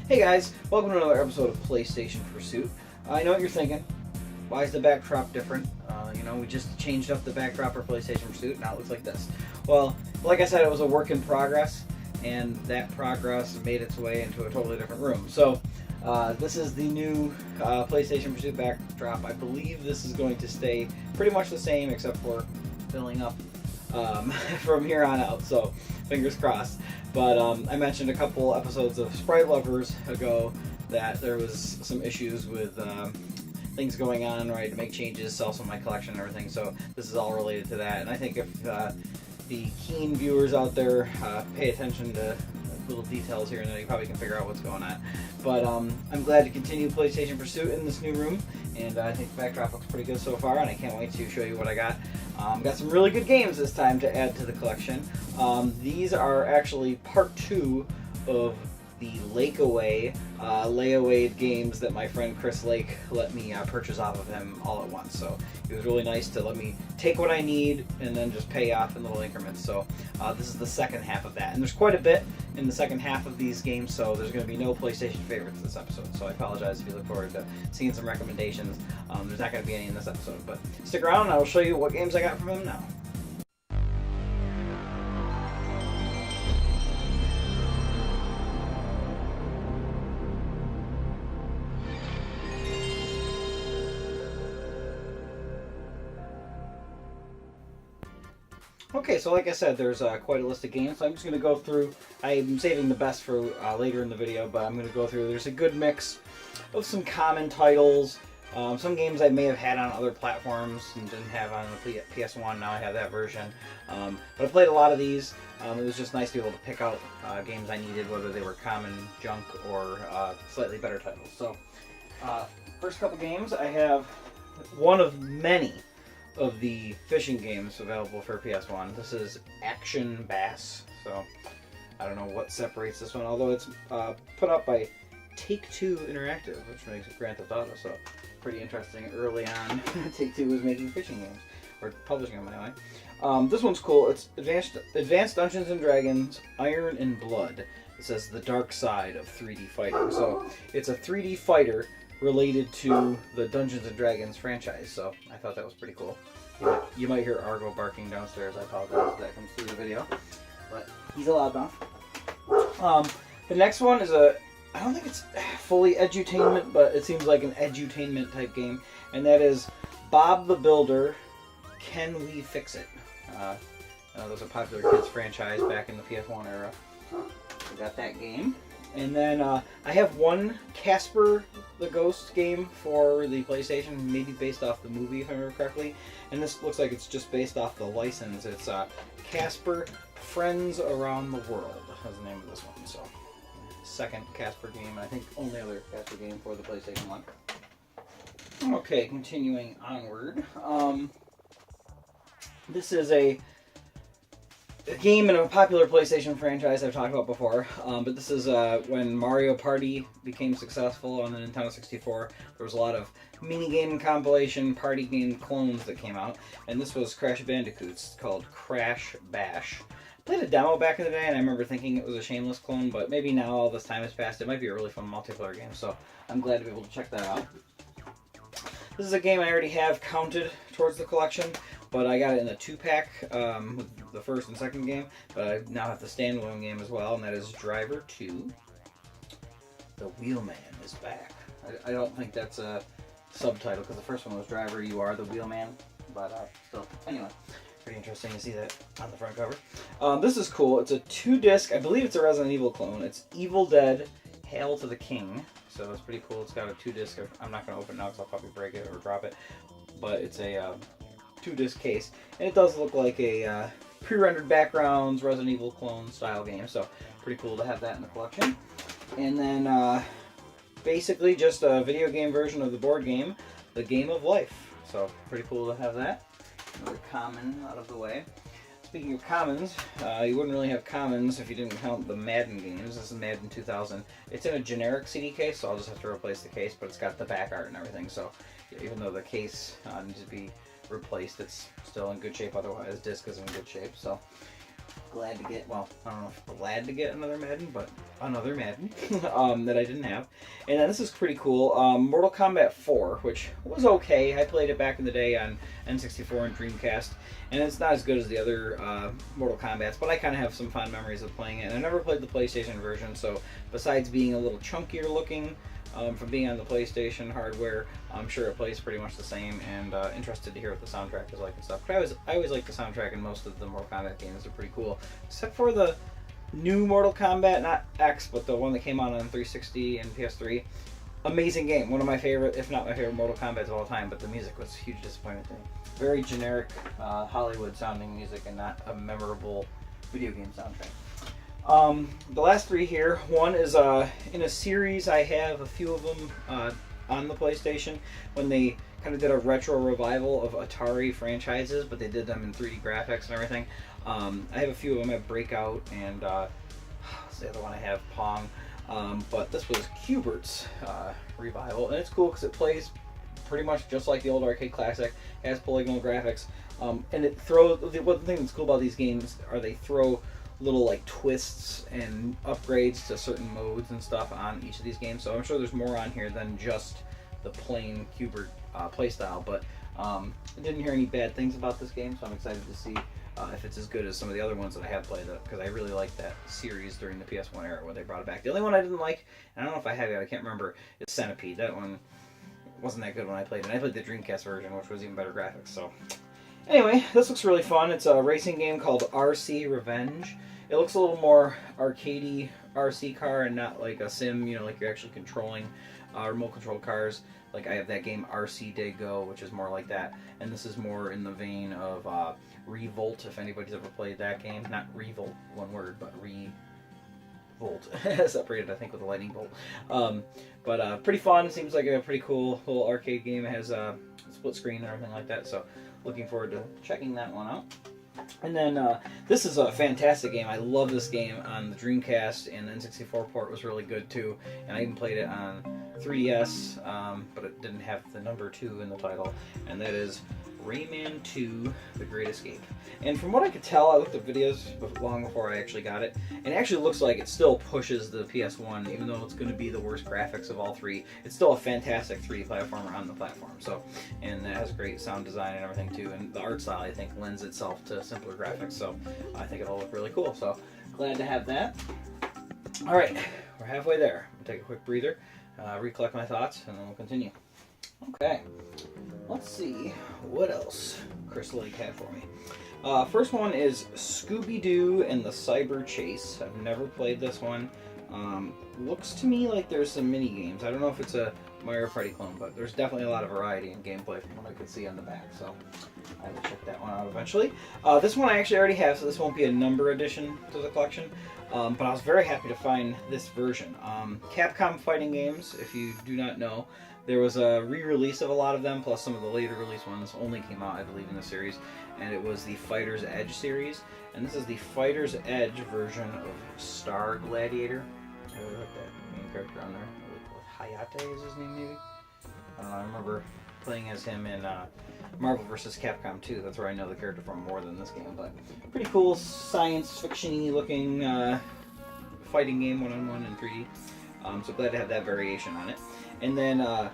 Hey guys, welcome to another episode of PlayStation Pursuit. I know what you're thinking. Why is the backdrop different? We just changed up the backdrop for PlayStation Pursuit. Now it looks like this. Well, like I said, it was a work in progress, and that progress made its way into a totally different room. So this is the new PlayStation Pursuit backdrop. I believe this is going to stay pretty much the same, except for filling up from here on out. So fingers crossed. But I mentioned a couple episodes of Sprite Lovers ago that there was some issues with things going on, right, to make changes, sell some of my collection and everything. So this is all related to that. And I think if the keen viewers out there pay attention to little details here and there, you probably can figure out what's going on. But I'm glad to continue PlayStation Pursuit in this new room, and I think the backdrop looks pretty good so far, and I can't wait to show you what I got. Got some really good games this time to add to the collection. These are actually part 2 of the Lakeaway layaway games that my friend Chris Lake let me purchase off of him all at once. So it was really nice to let me take what I need and then just pay off in little increments. So this is the second half of that, and there's quite a bit in the second half of these games, so there's going to be no PlayStation favorites this episode. So I apologize if you look forward to seeing some recommendations. There's not going to be any in this episode, but stick around and I will show you what games I got from him now. Okay, so like I said, there's quite a list of games, so I'm just going to go through. I'm saving the best for later in the video, but I'm going to go through. There's a good mix of some common titles, some games I may have had on other platforms and didn't have on the PS1, now I have that version. But I played a lot of these. It was just nice to be able to pick out games I needed, whether they were common junk or slightly better titles. So, first couple games, I have one of many of the fishing games available for PS1. This is Action Bass, so I don't know what separates this one, although it's put out by Take-Two Interactive, which makes it Grand Theft Auto, so pretty interesting. Early on, Take-Two was making fishing games, or publishing them anyway. This one's cool. It's Advanced Dungeons & Dragons Iron and Blood. It says the dark side of 3D fighting, so it's a 3D fighter related to the Dungeons & Dragons franchise, so I thought that was pretty cool. You might hear Argo barking downstairs. I apologize if that comes through the video, but he's a loudmouth. The next one is I don't think it's fully edutainment, but it seems like an edutainment type game, and that is Bob the Builder, Can We Fix It? That was a popular kids franchise back in the PS1 era. We got that game. And then I have one Casper the Ghost game for the PlayStation, maybe based off the movie if I remember correctly. And this looks like it's just based off the license. It's Casper Friends Around the World is the name of this one. So, second Casper game, I think only other Casper game for the PlayStation 1. Okay, continuing onward. This is a game in a popular PlayStation franchise I've talked about before, but this is when Mario Party became successful on the Nintendo 64. There was a lot of mini-game compilation, party game clones that came out, and this was Crash Bandicoot's called Crash Bash. I played a demo back in the day, and I remember thinking it was a shameless clone, but maybe now all this time has passed, it might be a really fun multiplayer game, so I'm glad to be able to check that out. This is a game I already have counted towards the collection, but I got it in a 2-pack with the first and second game, but I now have the standalone game as well, and that is Driver 2. The Wheelman is back. I don't think that's a subtitle, because the first one was Driver, You Are the Wheelman, but still, anyway, pretty interesting to see that on the front cover. This is cool. It's a 2-disc, I believe it's a Resident Evil clone. It's Evil Dead, Hail to the King. So it's pretty cool. It's got a 2-disc. I'm not going to open it now because I'll probably break it or drop it. But it's a 2-disc case. And it does look like a pre-rendered backgrounds Resident Evil clone style game. So pretty cool to have that in the collection. And then basically just a video game version of the board game, The Game of Life. So pretty cool to have that. Another common out of the way. Speaking of commons, you wouldn't really have commons if you didn't count the Madden games. This is Madden 2000. It's in a generic CD case, so I'll just have to replace the case, but it's got the back art and everything, so even though the case needs to be replaced, it's still in good shape, otherwise disc is in good shape. So glad to get, well, I don't know if glad to get another Madden, but another Madden that I didn't have. And then this is pretty cool, Mortal Kombat 4, which was okay. I played it back in the day on N64 and Dreamcast, and it's not as good as the other Mortal Kombats, but I kind of have some fond memories of playing it. And I never played the PlayStation version, so besides being a little chunkier looking, from being on the PlayStation hardware, I'm sure it plays pretty much the same, and interested to hear what the soundtrack is like and stuff. But I always like the soundtrack in most of the Mortal Kombat games. They're pretty cool, except for the new Mortal Kombat, not X, but the one that came out on 360 and PS3. Amazing game, one of my favorite, if not my favorite, Mortal Kombats of all time. But the music was a huge disappointment to me. Very generic Hollywood sounding music, and not a memorable video game soundtrack. The last three here, one is in a series. I have a few of them on the PlayStation when they kind of did a retro revival of Atari franchises, but they did them in 3D graphics and everything. I have a few of them. I have Breakout and what's the other one I have? Pong. But this was Q*bert's revival, and it's cool because it plays pretty much just like the old arcade classic. It has polygonal graphics, and it throws. One thing that's cool about these games are they throw little like twists and upgrades to certain modes and stuff on each of these games. So I'm sure there's more on here than just the plain Q*bert playstyle. But I didn't hear any bad things about this game, so I'm excited to see if it's as good as some of the other ones that I have played, because I really liked that series during the PS1 era when they brought it back. The only one I didn't like, and I don't know if I have it, I can't remember, is Centipede. That one wasn't that good when I played it. I played the Dreamcast version, which was even better graphics. So anyway, this looks really fun. It's a racing game called RC Revenge. It looks a little more arcadey RC car and not like a sim, you know, like you're actually controlling remote control cars. Like I have that game RC Day Go, which is more like that. And this is more in the vein of Revolt, if anybody's ever played that game. Not Revolt, one word, but Revolt. Separated, I think, with a lightning bolt. But pretty fun. Seems like a pretty cool little arcade game. It has a split screen and everything like that. So looking forward to checking that one out. And then this is a fantastic game. I love this game on the Dreamcast, and the N64 port was really good too. And I even played it on 3DS, but it didn't have the number 2 in the title. And that is Rayman 2: The Great Escape. And from what I could tell, I looked at videos long before I actually got it, and it actually looks like it still pushes the PS1, even though it's going to be the worst graphics of all three. It's still a fantastic 3D platformer on the platform. So, and it has great sound design and everything too, and the art style, I think, lends itself to simpler graphics. So I think it'll look really cool. So glad to have that. All right, we're halfway there. I'm gonna take a quick breather, recollect my thoughts, and then we'll continue. Okay, let's see what else Chris Lake had for me. First one is Scooby-Doo and the Cyber Chase. I've never played this one. Looks to me like there's some mini games. I don't know if it's a Mario Party clone, but there's definitely a lot of variety in gameplay from what I could see on the back. So I will check that one out eventually. This one I actually already have, so this won't be a number addition to the collection. But I was very happy to find this version. Capcom fighting games, if you do not know, there was a re-release of a lot of them, plus some of the later release ones only came out, I believe, in the series, and it was the Fighter's Edge series, and this is the Fighter's Edge version of Star Gladiator. I really like that main character on there. Hayate is his name, maybe? I don't know, I remember playing as him in Marvel vs. Capcom 2. That's where I know the character from more than this game, but pretty cool science fiction-y looking fighting game, one-on-one in 3D. So glad to have that variation on it. And then a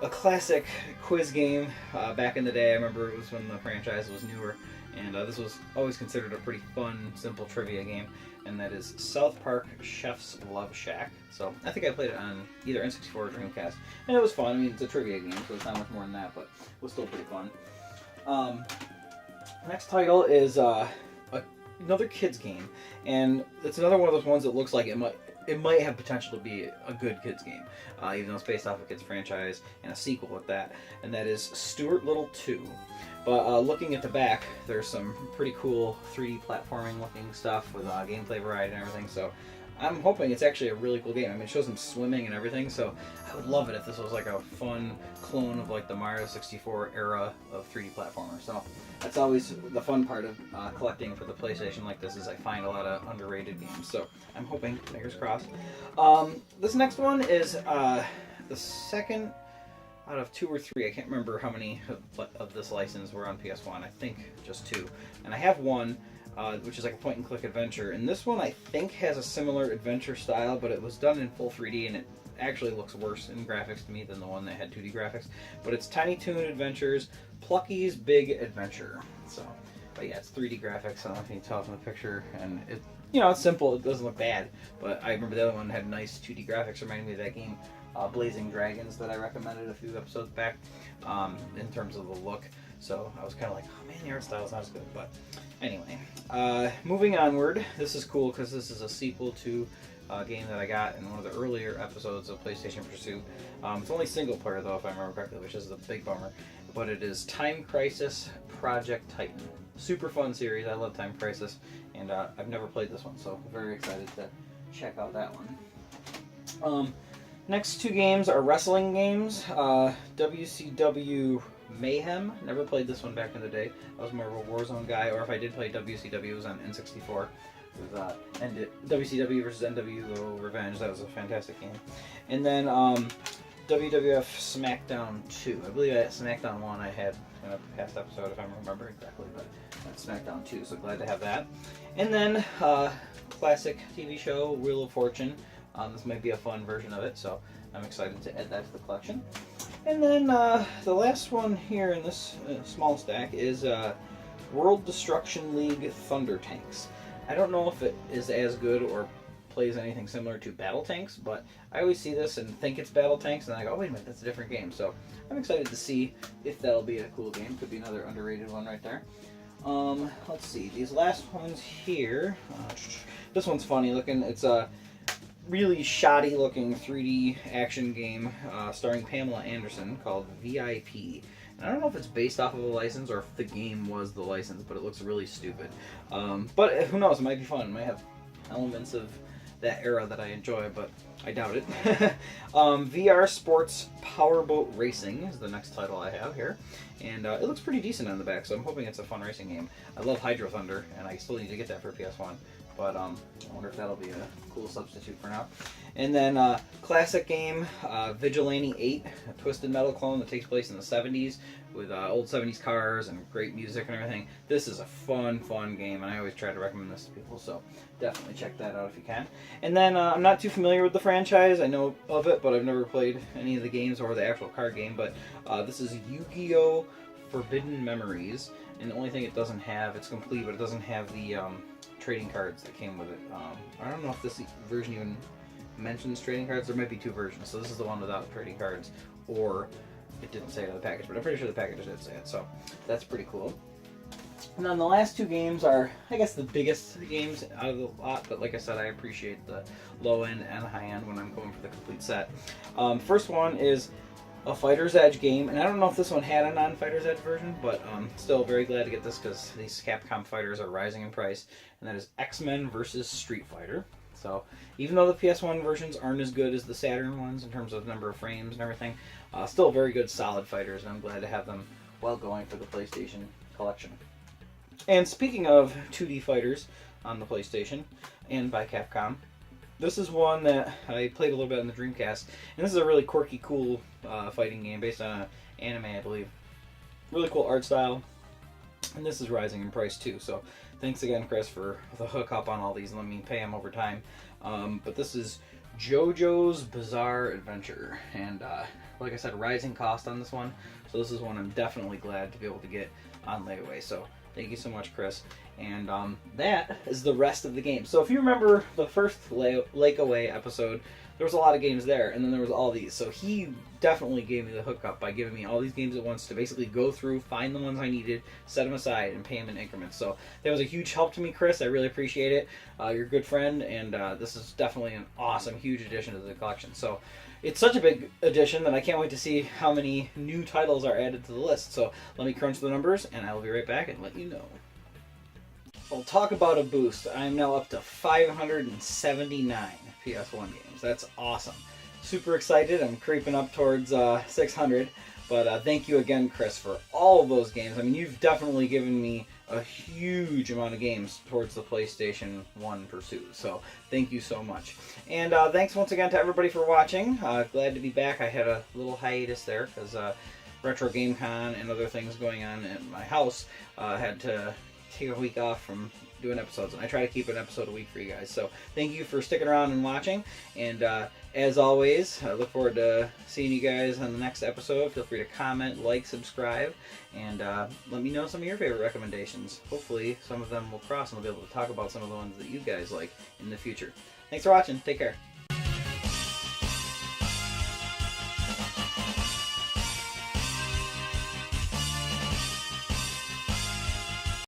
classic quiz game back in the day. I remember it was when the franchise was newer, and this was always considered a pretty fun, simple trivia game, and that is South Park Chef's Love Shack. So I think I played it on either N64 or Dreamcast, and it was fun. I mean, it's a trivia game, so it's not much more than that, but it was still pretty fun. Next title is another kids game, and it's another one of those ones that looks like it might have potential to be a good kids game, even though it's based off a kids franchise and a sequel at that, and that is Stuart Little 2. But looking at the back, there's some pretty cool 3D platforming looking stuff with gameplay variety and everything, so I'm hoping it's actually a really cool game. I mean, it shows them swimming and everything, so I would love it if this was like a fun clone of like the Mario 64 era of 3D platformer. So that's always the fun part of collecting for the PlayStation like this, is I find a lot of underrated games. So I'm hoping, fingers crossed. This next one is the second out of 2 or 3. I can't remember how many of this license were on PS1. I think just 2. And I have one. which is like a point-and-click adventure. And this one, I think, has a similar adventure style, but it was done in full 3D, and it actually looks worse in graphics to me than the one that had 2D graphics. But it's Tiny Toon Adventures, Plucky's Big Adventure. So, but yeah, it's 3D graphics. I don't know if you can tell from the picture, and it, it's simple. It doesn't look bad. But I remember the other one had nice 2D graphics, reminding me of that game, Blazing Dragons, that I recommended a few episodes back, in terms of the look. So I was kind of like, oh man, the art style is not as good. But anyway, moving onward. This is cool because this is a sequel to a game that I got in one of the earlier episodes of PlayStation Pursuit. It's only single player though, if I remember correctly, which is the big bummer. But it is Time Crisis Project Titan. Super fun series. I love Time Crisis, and I've never played this one, so I'm very excited to check out that one. Next two games are wrestling games. WCW Mayhem. Never played this one back in the day. I was more of a Warzone guy, or if I did play WCW, it was on N64. With WCW versus NWO Revenge. That was a fantastic game. And then WWF SmackDown 2. I believe at SmackDown 1 I had in a past episode, if I'm remembering correctly, but that's SmackDown 2, so glad to have that. And then classic TV show, Wheel of Fortune. This might be a fun version of it, so I'm excited to add that to the collection. And then the last one here in this small stack is World Destruction League Thunder Tanks. I don't know if it is as good or plays anything similar to Battle Tanks, but I always see this and think it's Battle Tanks, and I go, oh, wait a minute, that's a different game. So I'm excited to see if that'll be a cool game. Could be another underrated one right there. Let's see, these last ones here. This one's funny looking. It's a really shoddy looking 3D action game starring Pamela Anderson called VIP. And I don't know if it's based off of a license or if the game was the license, but it looks really stupid. But who knows, it might be fun. It might have elements of that era that I enjoy, but I doubt it. VR Sports Powerboat Racing is the next title I have here. And it looks pretty decent on the back, so I'm hoping it's a fun racing game. I love Hydro Thunder, and I still need to get that for PS1. But I wonder if that'll be a cool substitute for now. And then classic game, Vigilante 8, a Twisted Metal clone that takes place in the 70s with old 70s cars and great music and everything. This is a fun game, and I always try to recommend this to people, so definitely check that out if you can. And then I'm not too familiar with the franchise. I know of it, but I've never played any of the games or the actual card game. But this is Yu-Gi-Oh! Forbidden Memories, and the only thing it doesn't have, it's complete, but it doesn't have the trading cards that came with it. I don't know if this version even mentions trading cards. There might be two versions, so this is the one without trading cards, or it didn't say it on the package, but I'm pretty sure the package did say it, so that's pretty cool. And then the last two games are, I guess, the biggest games out of the lot, but like I said, I appreciate the low end and high end when I'm going for the complete set. First one is a Fighter's Edge game, and I don't know if this one had a non-Fighter's Edge version, but still very glad to get this because these Capcom fighters are rising in price, and that is X-Men versus Street Fighter. So even though the PS1 versions aren't as good as the Saturn ones in terms of number of frames and everything, still very good, solid fighters, and I'm glad to have them well going for the PlayStation collection. And speaking of 2D fighters on the PlayStation and by Capcom, this is one that I played a little bit on the Dreamcast, and this is a really quirky, cool fighting game based on an anime, I believe. Really cool art style, and this is rising in price too, so thanks again, Chris, for the hookup on all these and let me pay them over time. But this is JoJo's Bizarre Adventure, and like I said, rising cost on this one, so this is one I'm definitely glad to be able to get on Lakeaway, so thank you so much, Chris. And that is the rest of the game. So if you remember the first Lakeaway episode, there was a lot of games there, and then there was all these. So he definitely gave me the hookup by giving me all these games at once to basically go through, find the ones I needed, set them aside, and pay them in increments. So that was a huge help to me, Chris. I really appreciate it. You're a good friend, and this is definitely an awesome, huge addition to the collection. So it's such a big addition that I can't wait to see how many new titles are added to the list. So let me crunch the numbers, and I will be right back and let you know. Well, talk about a boost. I'm now up to 579 PS1 games. That's awesome. Super excited. I'm creeping up towards 600. But thank you again, Chris, for all of those games. I mean, you've definitely given me a huge amount of games towards the PlayStation 1 pursuit. So thank you so much. And thanks once again to everybody for watching. Glad to be back. I had a little hiatus there because Retro Game Con and other things going on at my house. Had to take a week off from doing episodes, and I try to keep an episode a week for you guys. So thank you for sticking around and watching, and as always, I look forward to seeing you guys on the next episode. Feel free to comment, like, subscribe, and let me know some of your favorite recommendations. Hopefully some of them will cross and we'll be able to talk about some of the ones that you guys like in the future. Thanks for watching. Take care.